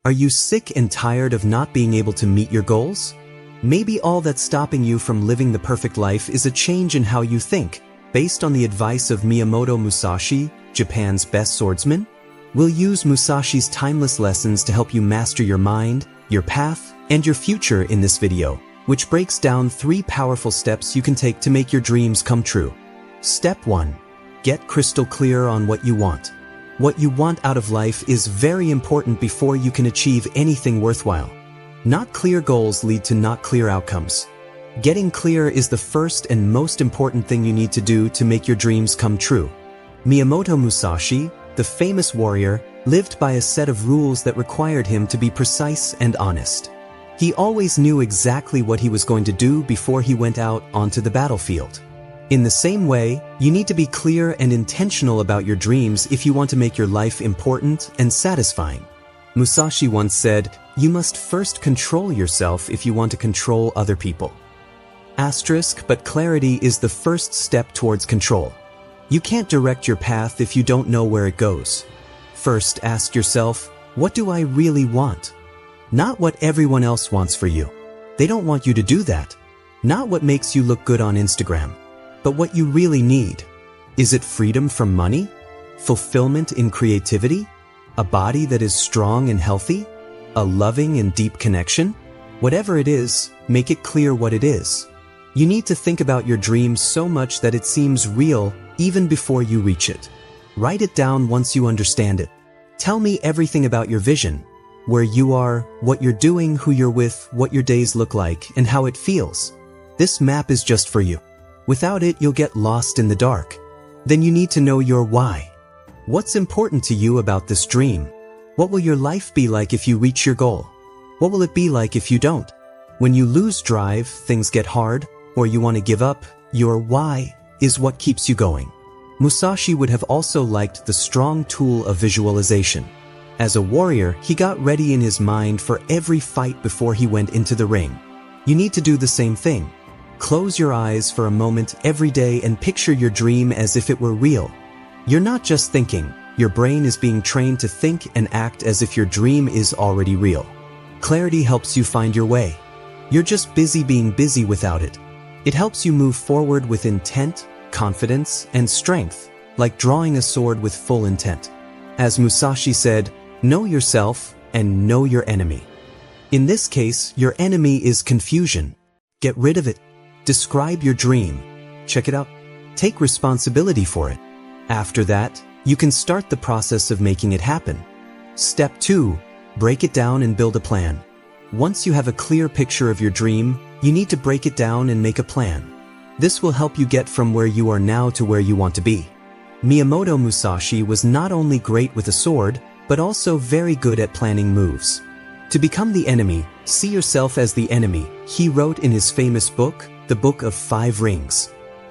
Are you sick and tired of not being able to meet your goals? Maybe all that's stopping you from living the perfect life is a change in how you think, based on the advice of Miyamoto Musashi, Japan's best swordsman? We'll use Musashi's timeless lessons to help you master your mind, your path, and your future in this video, which breaks down 3 powerful steps you can take to make your dreams come true. Step 1. Get crystal clear on what you want. What you want out of life is very important before you can achieve anything worthwhile. Not clear goals lead to not clear outcomes. Getting clear is the first and most important thing you need to do to make your dreams come true. Miyamoto Musashi, the famous warrior, lived by a set of rules that required him to be precise and honest. He always knew exactly what he was going to do before he went out onto the battlefield. In the same way, you need to be clear and intentional about your dreams if you want to make your life important and satisfying. Musashi once said, "You must first control yourself if you want to control other people." But clarity is the first step towards control. You can't direct your path if you don't know where it goes. First, ask yourself, what do I really want? Not what everyone else wants for you. They don't want you to do that. Not what makes you look good on Instagram. But what you really need. Is it freedom from money? Fulfillment in creativity? A body that is strong and healthy? A loving and deep connection? Whatever it is, make it clear what it is. You need to think about your dreams so much that it seems real even before you reach it. Write it down once you understand it. Tell me everything about your vision. Where you are, what you're doing, who you're with, what your days look like, and how it feels. This map is just for you. Without it, you'll get lost in the dark. Then you need to know your why. What's important to you about this dream? What will your life be like if you reach your goal? What will it be like if you don't? When you lose drive, things get hard, or you want to give up, your why is what keeps you going. Musashi would have also liked the strong tool of visualization. As a warrior, he got ready in his mind for every fight before he went into the ring. You need to do the same thing. Close your eyes for a moment every day and picture your dream as if it were real. You're not just thinking, your brain is being trained to think and act as if your dream is already real. Clarity helps you find your way. You're just busy being busy without it. It helps you move forward with intent, confidence, and strength, like drawing a sword with full intent. As Musashi said, know yourself and know your enemy. In this case, your enemy is confusion. Get rid of it. Describe your dream. Check it out. Take responsibility for it. After that, you can start the process of making it happen. Step 2. Break it down and build a plan. Once you have a clear picture of your dream, you need to break it down and make a plan. This will help you get from where you are now to where you want to be. Miyamoto Musashi was not only great with a sword, but also very good at planning moves. To become the enemy, see yourself as the enemy, he wrote in his famous book, The Book of 5 Rings.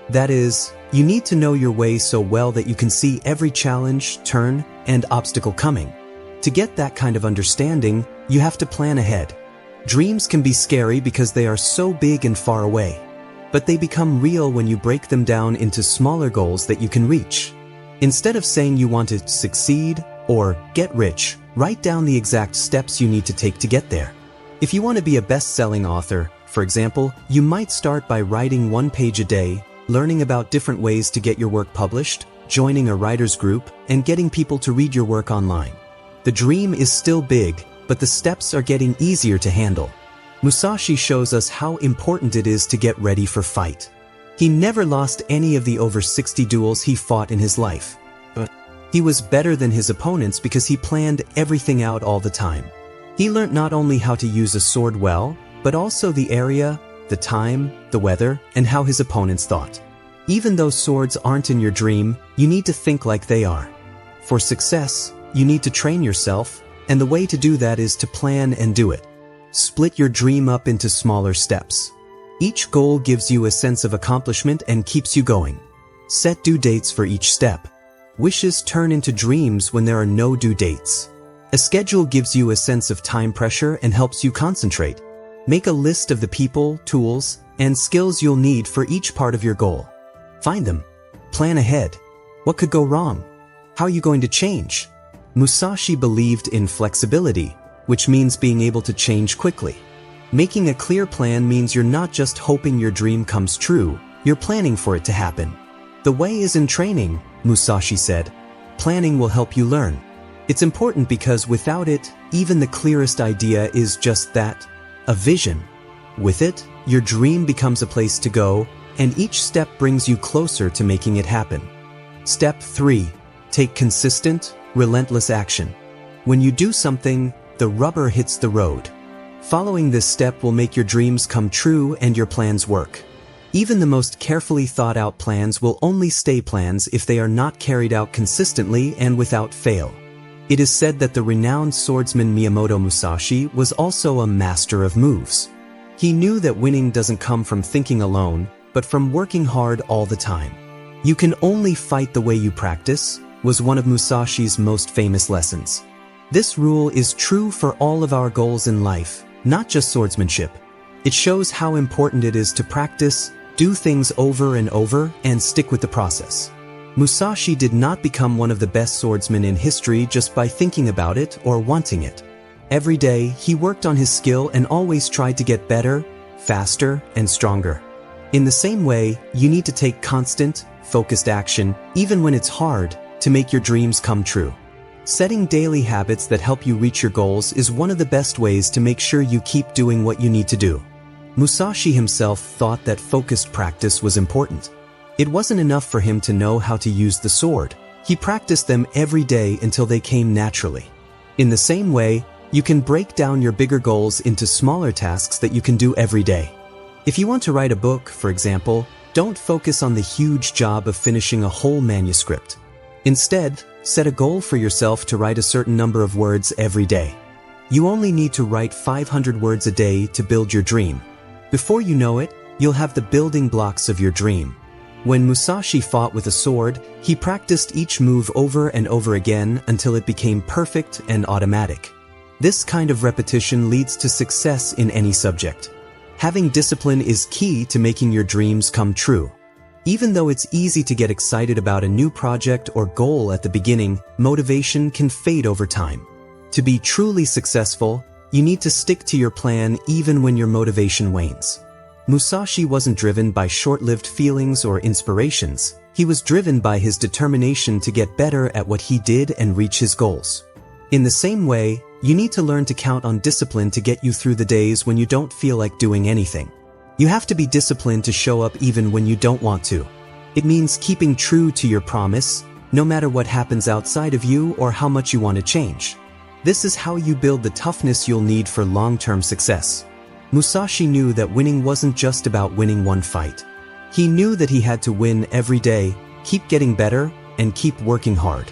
That is, you need to know your way so well that you can see every challenge, turn, and obstacle coming. To get that kind of understanding, you have to plan ahead. Dreams can be scary because they are so big and far away. But they become real when you break them down into smaller goals that you can reach. Instead of saying you want to succeed or get rich, write down the exact steps you need to take to get there. If you want to be a best-selling author, for example, you might start by writing 1 page a day, learning about different ways to get your work published, joining a writer's group, and getting people to read your work online. The dream is still big, but the steps are getting easier to handle. Musashi shows us how important it is to get ready for fight. He never lost any of the over 60 duels he fought in his life. But he was better than his opponents because he planned everything out all the time. He learned not only how to use a sword well, but also the area, the time, the weather, and how his opponents thought. Even though swords aren't in your dream, you need to think like they are. For success, you need to train yourself, and the way to do that is to plan and do it. Split your dream up into smaller steps. Each goal gives you a sense of accomplishment and keeps you going. Set due dates for each step. Wishes turn into dreams when there are no due dates. A schedule gives you a sense of time pressure and helps you concentrate. Make a list of the people, tools, and skills you'll need for each part of your goal. Find them. Plan ahead. What could go wrong? How are you going to change? Musashi believed in flexibility. which means being able to change quickly. Making a clear plan means you're not just hoping your dream comes true, you're planning for it to happen. The way is in training, Musashi said. Planning will help you learn. It's important because without it, even the clearest idea is just that, a vision. With it, your dream becomes a place to go, and each step brings you closer to making it happen. Step 3. Take consistent, relentless action. When you do something, the rubber hits the road. Following this step will make your dreams come true and your plans work. Even the most carefully thought out plans will only stay plans if they are not carried out consistently and without fail. It is said that the renowned swordsman Miyamoto Musashi was also a master of moves. He knew that winning doesn't come from thinking alone, but from working hard all the time. You can only fight the way you practice, was one of Musashi's most famous lessons. This rule is true for all of our goals in life, not just swordsmanship. It shows how important it is to practice, do things over and over, and stick with the process. Musashi did not become one of the best swordsmen in history just by thinking about it or wanting it. Every day, he worked on his skill and always tried to get better, faster, and stronger. In the same way, you need to take constant, focused action, even when it's hard, to make your dreams come true. Setting daily habits that help you reach your goals is one of the best ways to make sure you keep doing what you need to do. Musashi himself thought that focused practice was important. It wasn't enough for him to know how to use the sword. He practiced them every day until they came naturally. In the same way, you can break down your bigger goals into smaller tasks that you can do every day. If you want to write a book, for example, don't focus on the huge job of finishing a whole manuscript. Instead, set a goal for yourself to write a certain number of words every day. You only need to write 500 words a day to build your dream. Before you know it, you'll have the building blocks of your dream. When Musashi fought with a sword, he practiced each move over and over again until it became perfect and automatic. This kind of repetition leads to success in any subject. Having discipline is key to making your dreams come true. Even though it's easy to get excited about a new project or goal at the beginning, motivation can fade over time. To be truly successful, you need to stick to your plan even when your motivation wanes. Musashi wasn't driven by short-lived feelings or inspirations. He was driven by his determination to get better at what he did and reach his goals. In the same way, you need to learn to count on discipline to get you through the days when you don't feel like doing anything. You have to be disciplined to show up even when you don't want to. It means keeping true to your promise, no matter what happens outside of you or how much you want to change. This is how you build the toughness you'll need for long-term success. Musashi knew that winning wasn't just about winning one fight. He knew that he had to win every day, keep getting better, and keep working hard.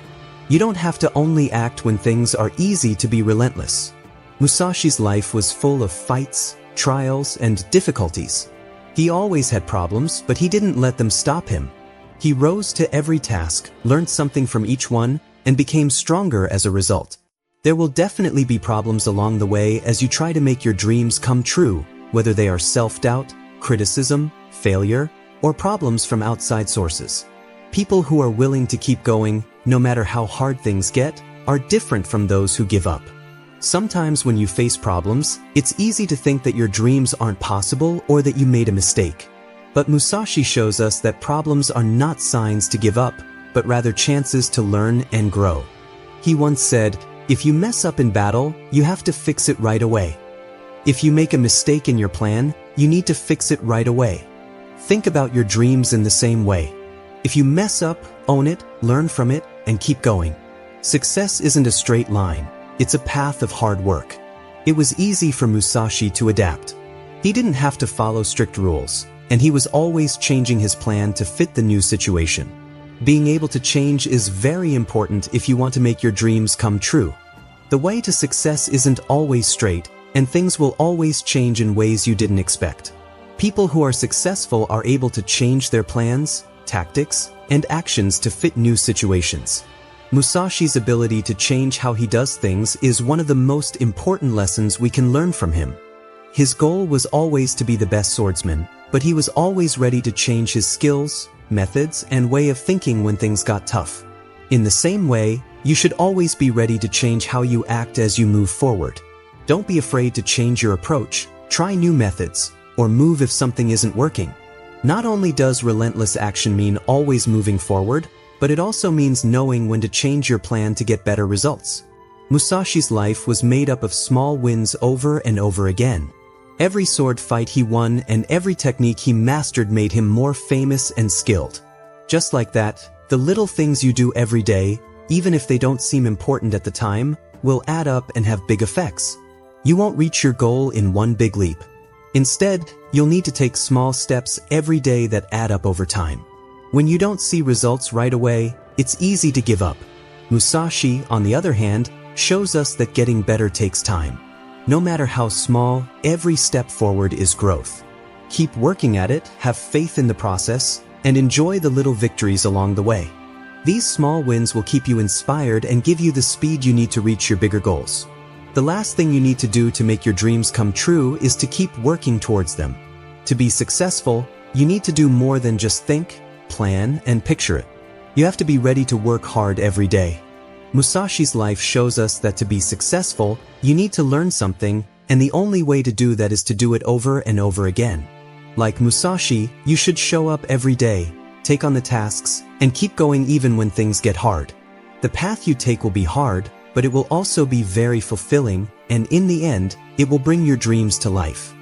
You don't have to only act when things are easy to be relentless. Musashi's life was full of fights, trials, and difficulties. He always had problems, but he didn't let them stop him. He rose to every task, learned something from each one, and became stronger as a result. There will definitely be problems along the way as you try to make your dreams come true, whether they are self-doubt, criticism, failure, or problems from outside sources. People who are willing to keep going, no matter how hard things get, are different from those who give up. Sometimes when you face problems, it's easy to think that your dreams aren't possible or that you made a mistake. But Musashi shows us that problems are not signs to give up, but rather chances to learn and grow. He once said, "If you mess up in battle, you have to fix it right away. If you make a mistake in your plan, you need to fix it right away." Think about your dreams in the same way. If you mess up, own it, learn from it, and keep going. Success isn't a straight line. It's a path of hard work. It was easy for Musashi to adapt. He didn't have to follow strict rules, and he was always changing his plan to fit the new situation. Being able to change is very important if you want to make your dreams come true. The way to success isn't always straight, and things will always change in ways you didn't expect. People who are successful are able to change their plans, tactics, and actions to fit new situations. Musashi's ability to change how he does things is one of the most important lessons we can learn from him. His goal was always to be the best swordsman, but he was always ready to change his skills, methods, and way of thinking when things got tough. In the same way, you should always be ready to change how you act as you move forward. Don't be afraid to change your approach, try new methods, or move if something isn't working. Not only does relentless action mean always moving forward, but it also means knowing when to change your plan to get better results. Musashi's life was made up of small wins over and over again. Every sword fight he won and every technique he mastered made him more famous and skilled. Just like that, the little things you do every day, even if they don't seem important at the time, will add up and have big effects. You won't reach your goal in one big leap. Instead, you'll need to take small steps every day that add up over time. When you don't see results right away, it's easy to give up. Musashi, on the other hand, shows us that getting better takes time. No matter how small, every step forward is growth. Keep working at it, have faith in the process, and enjoy the little victories along the way. These small wins will keep you inspired and give you the speed you need to reach your bigger goals. The last thing you need to do to make your dreams come true is to keep working towards them. To be successful, you need to do more than just think, plan, and picture it. You have to be ready to work hard every day. Musashi's life shows us that to be successful, you need to learn something, and the only way to do that is to do it over and over again. Like Musashi, you should show up every day, take on the tasks, and keep going even when things get hard. The path you take will be hard, but it will also be very fulfilling, and in the end, it will bring your dreams to life.